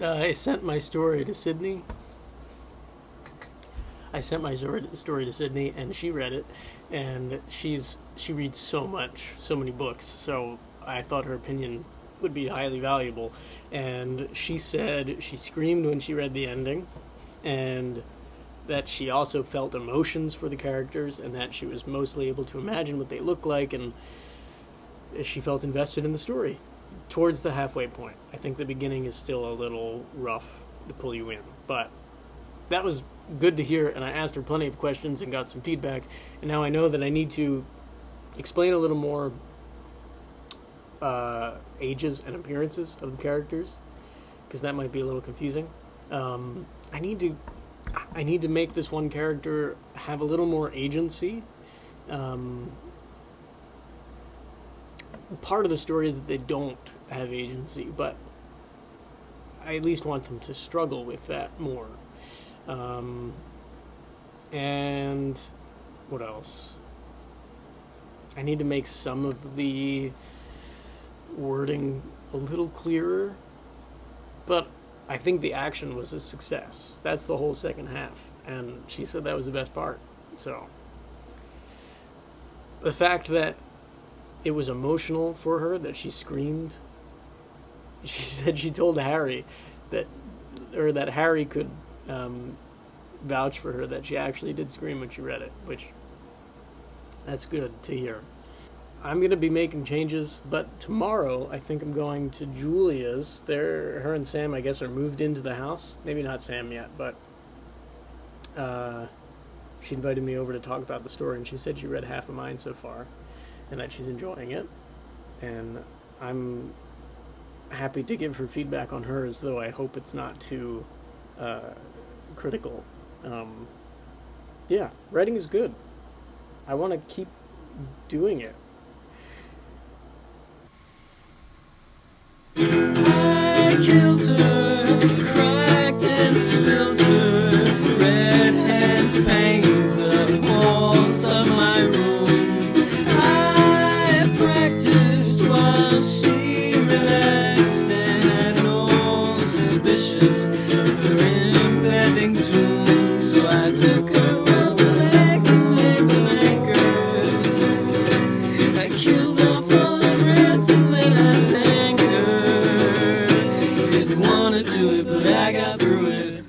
I sent my story to Sydney. I sent my story to Sydney, and she read it, and she reads so much, so many books. So I thought her opinion would be highly valuable. And she said she screamed when she read the ending, and that she also felt emotions for the characters, and that she was mostly able to imagine what they look like, and she felt invested in the story towards the halfway point. I think the beginning is still a little rough to pull you in, but that was good to hear, and I asked her plenty of questions and got some feedback, and now I know that I need to explain a little more ages and appearances of the characters, because that might be a little confusing. I need to make this one character have a little more agency. Part of the story is that they don't have agency, but I at least want them to struggle with that more. And what else? I need to make some of the wording a little clearer, but I think the action was a success. That's the whole second half, and she said that was the best part. So the fact that it was emotional for her, that she screamed, she said she told Harry that Harry could vouch for her that she actually did scream when she read it, which that's good to hear. I'm going to be making changes, but tomorrow I think I'm going to Julia's. Her and Sam, I guess, are moved into the house. Maybe not Sam yet, but she invited me over to talk about the story, and she said she read half of mine so far, and that she's enjoying it. And I'm happy to give her feedback on hers, though I hope it's not too critical. Yeah, writing is good. I want to keep doing it. I killed her, cracked and spilled her. Red hands paint the walls of my room. I practiced while she relaxed and had no suspicion of her impending doom. So I took her arms and legs and made them anchors. I killed off all her friends and then I sang her. Didn't wanna do it, but I got through it.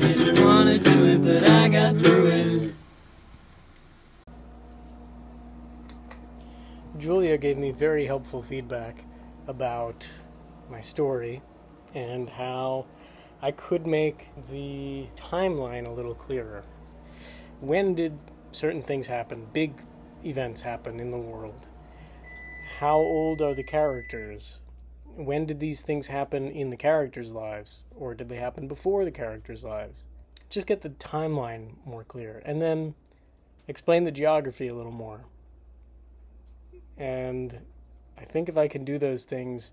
Didn't wanna do it, but I got through it. Julia gave me very helpful feedback about my story and how I could make the timeline a little clearer. When did certain things happen? Big events happen in the world. How old are the characters? When did these things happen in the characters' lives? Or did they happen before the characters' lives? Just get the timeline more clear. And then explain the geography a little more. And I think if I can do those things,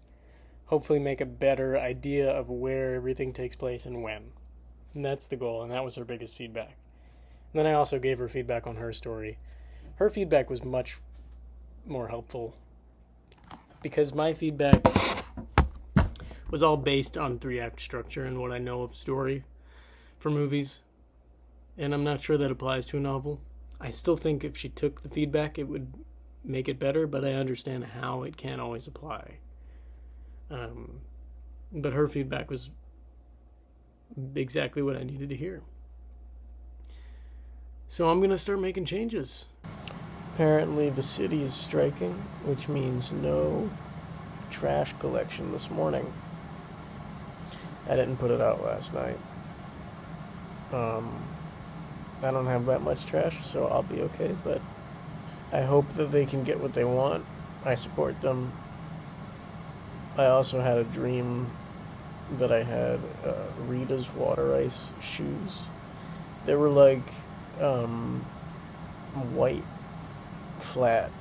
hopefully make a better idea of where everything takes place and when. And that's the goal, and that was her biggest feedback. And then I also gave her feedback on her story. Her feedback was much more helpful because my feedback was all based on 3-act structure and what I know of story for movies. And I'm not sure that applies to a novel. I still think if she took the feedback, it would make it better, but I understand how it can't always apply. But her feedback was exactly what I needed to hear. So I'm going to start making changes. Apparently the city is striking, which means no trash collection this morning. I didn't put it out last night. I don't have that much trash, so I'll be okay, but I hope that they can get what they want. I support them. I also had a dream that I had Rita's water ice shoes. They were like white, flat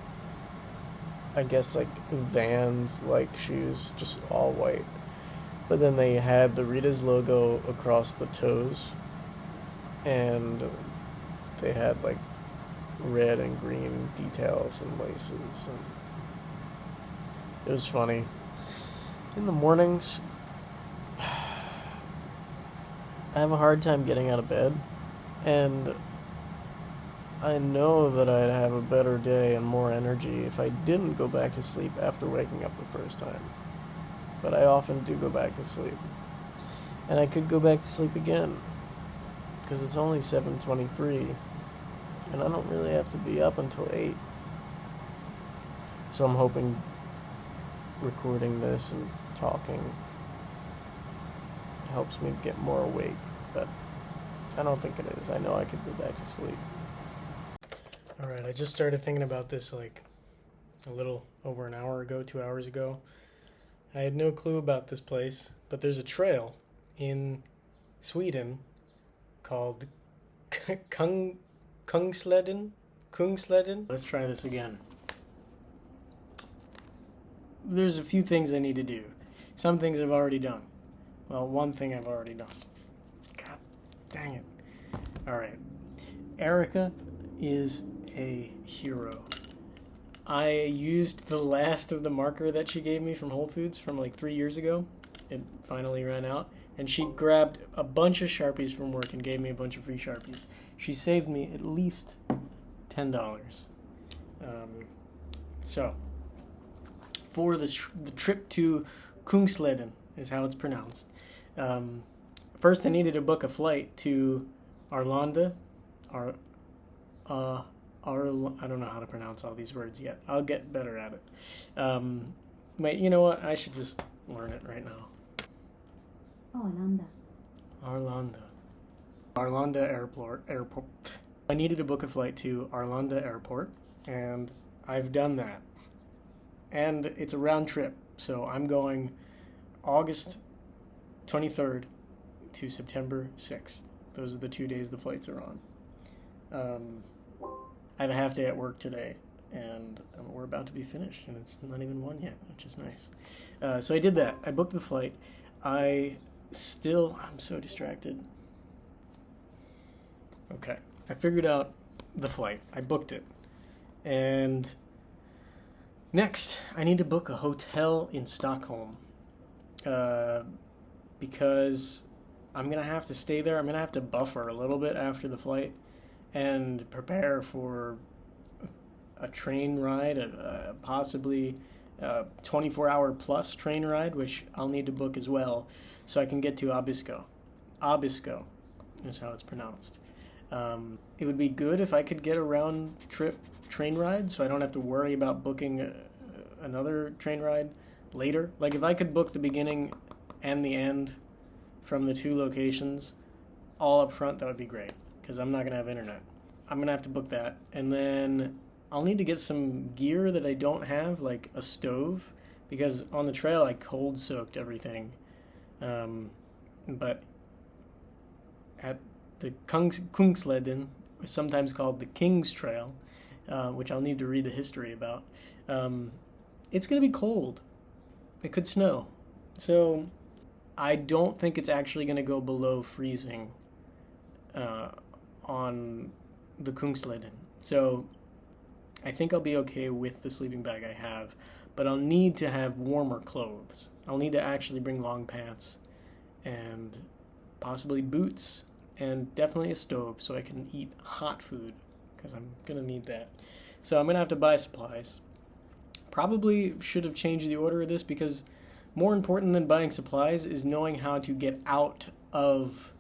I guess like Vans like shoes, just all white. But then they had the Rita's logo across the toes, and they had like red and green details and laces, and it was funny. In the mornings, I have a hard time getting out of bed, and I know that I'd have a better day and more energy if I didn't go back to sleep after waking up the first time. But I often do go back to sleep. And I could go back to sleep again, because it's only 7:23, and I don't really have to be up until 8. So I'm hoping recording this and talking helps me get more awake, but I don't think it is. I know I could go back to sleep. Alright, I just started thinking about this like a little over an hour ago, 2 hours ago. I had no clue about this place, but there's a trail in Sweden called kungsleden. Let's try this again. There's a few things I need to do. Some things I've already done. Well, one thing I've already done. God dang it. Alright. Erica is a hero. I used the last of the marker that she gave me from Whole Foods from like 3 years ago. It finally ran out. And she grabbed a bunch of Sharpies from work and gave me a bunch of free Sharpies. She saved me at least $10. So, for the trip to Kungsleden is how it's pronounced. First, I needed to book a flight to Arlanda. I don't know how to pronounce all these words yet. I'll get better at it. Wait, you know what? I should just learn it right now. Arlanda Airport. I needed to book a flight to Arlanda Airport, and I've done that. And it's a round trip, so I'm going August 23rd to September 6th. Those are the 2 days the flights are on. I have a half day at work today, and we're about to be finished, and it's not even 1 yet, which is nice. So I did that. I booked the flight. I'm so distracted. Okay, I figured out the flight. I booked it. And next, I need to book a hotel in Stockholm. Because I'm going to have to stay there. I'm going to have to buffer a little bit after the flight and prepare for a train ride, possibly a 24-hour plus train ride, which I'll need to book as well, so I can get to Abisko. Abisko is how it's pronounced. It would be good if I could get a round-trip train ride, so I don't have to worry about booking another train ride later. Like, if I could book the beginning and the end from the 2 locations all up front, that would be great, because I'm not going to have internet. I'm going to have to book that. And then I'll need to get some gear that I don't have, like a stove, because on the trail I cold soaked everything. But at the Kungsleden, sometimes called the King's Trail, which I'll need to read the history about, it's going to be cold. It could snow. So I don't think it's actually going to go below freezing on the Kungsleden. So I think I'll be okay with the sleeping bag I have, but I'll need to have warmer clothes. I'll need to actually bring long pants and possibly boots and definitely a stove so I can eat hot food, because I'm going to need that. So I'm going to have to buy supplies. Probably should have changed the order of this, because more important than buying supplies is knowing how to get out of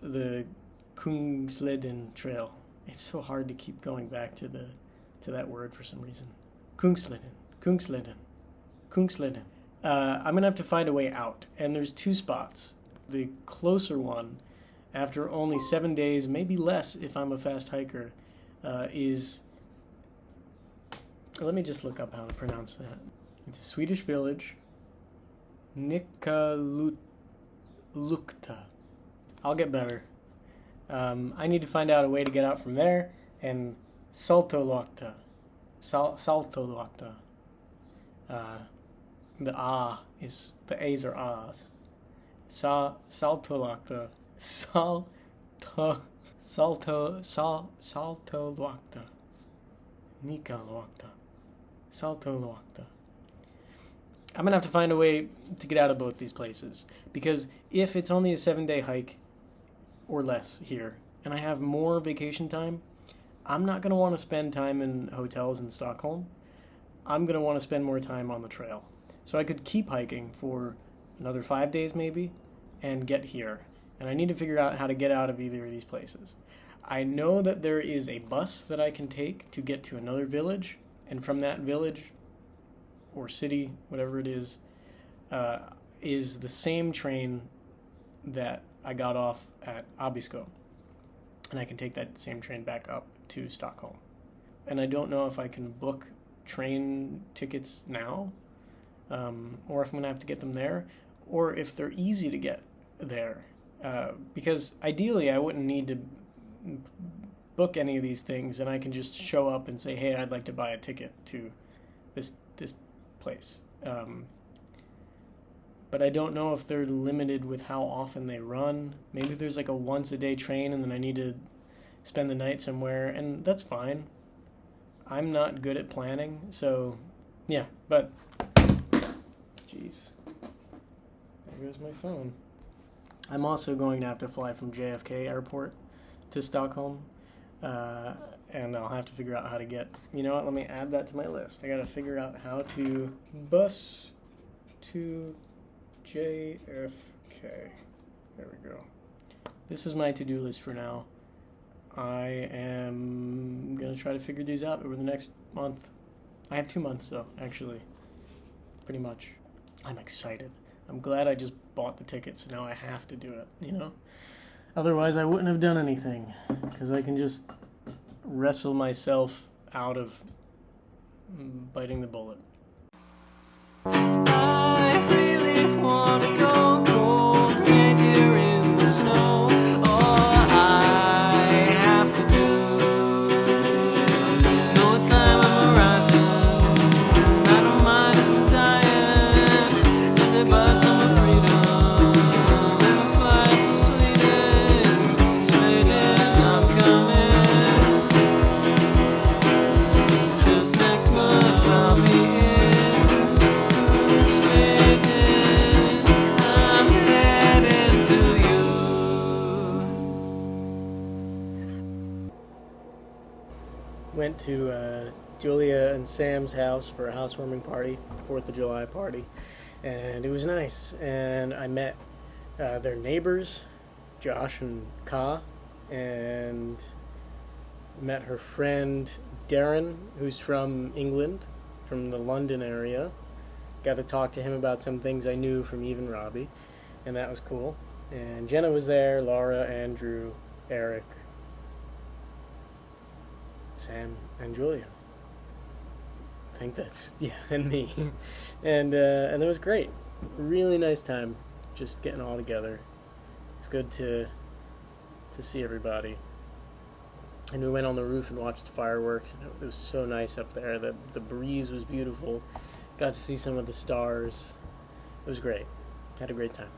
the Kungsleden trail. It's so hard to keep going back to that word for some reason. Kungsleden. I'm going to have to find a way out, and there's 2 spots. The closer one, after only 7 days, maybe less if I'm a fast hiker, is... Let me just look up how to pronounce that. It's a Swedish village. Nikkaluokta. I'll get better. I need to find out a way to get out from there, and Saltoluokta. Saltoluokta. The A's are ahs. Saltolacta. Saltolacta. Nikalacta. Saltolacta. I'm going to have to find a way to get out of both these places. Because if it's only a 7-day hike or less here, and I have more vacation time, I'm not going to want to spend time in hotels in Stockholm. I'm going to want to spend more time on the trail. So I could keep hiking for another 5 days maybe and get here. And I need to figure out how to get out of either of these places. I know that there is a bus that I can take to get to another village, and from that village or city, whatever it is the same train that I got off at Abisko. And I can take that same train back up to Stockholm. And I don't know if I can book train tickets now, or if I'm going to have to get them there, or if they're easy to get there. Because ideally I wouldn't need to book any of these things, and I can just show up and say, hey, I'd like to buy a ticket to this place. But I don't know if they're limited with how often they run. Maybe there's like a once-a-day train and then I need to spend the night somewhere, and that's fine. I'm not good at planning, so yeah, but jeez. There goes my phone. I'm also going to have to fly from JFK Airport to Stockholm, and I'll have to figure out how to get... You know what? Let me add that to my list. I got to figure out how to bus to JFK. There we go. This is my to-do list for now. I am going to try to figure these out over the next month. I have 2 months, though, actually. Pretty much. I'm excited. I'm glad I just bought the tickets, so now I have to do it, you know? Otherwise, I wouldn't have done anything, because I can just wrestle myself out of biting the bullet. I really wanna go cold right here in the snow. All I have to do, no time I'm arriving. I don't mind if I'm dying. Let me buy some freedom. Let me fly to Sweden. Sweden, I'm coming. Just next month I'll be in. Went to Julia and Sam's house for a housewarming party, 4th of July party, and it was nice. And I met their neighbors, Josh and Ka, and met her friend Darren, who's from England, from the London area. Got to talk to him about some things I knew from Eve and Robbie, and that was cool. And Jenna was there, Laura, Andrew, Eric, Sam, and Julia. I think that's, yeah, and me. And it was great. Really nice time just getting all together. It's good to see everybody. And we went on the roof and watched the fireworks, and it was so nice up there. The breeze was beautiful. Got to see some of the stars. It was great. Had a great time.